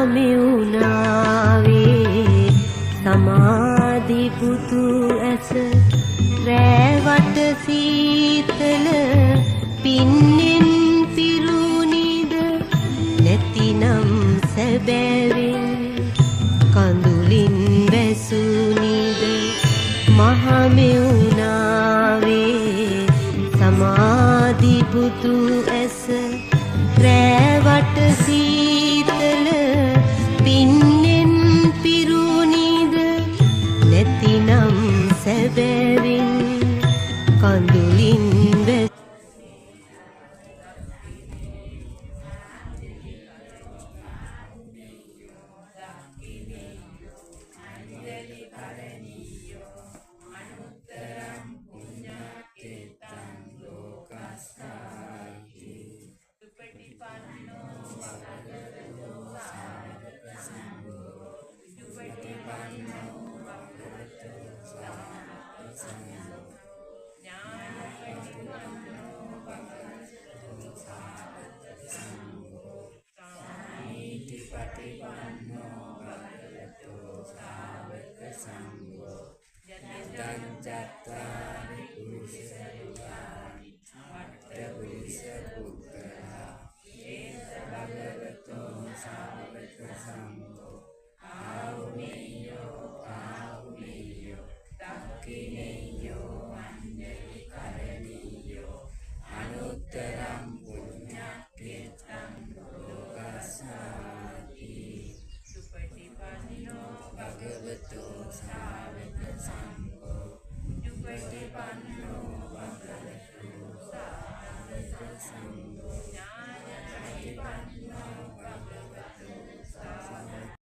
මහමෙවුනාවේ සමාධි පුතු ඇස රැවට සීතල පින්නෙන් පිරුණිද නැතිනම් සැබෑවෙන් කඳුලින් වැසුනිද මහමෙවුනාවේ සමාධි පුතු ඇස රැවට සීතල පින්නෙන් පිරුණිද නැතිනම් සැබෑවෙන් කඳුලින් Sango,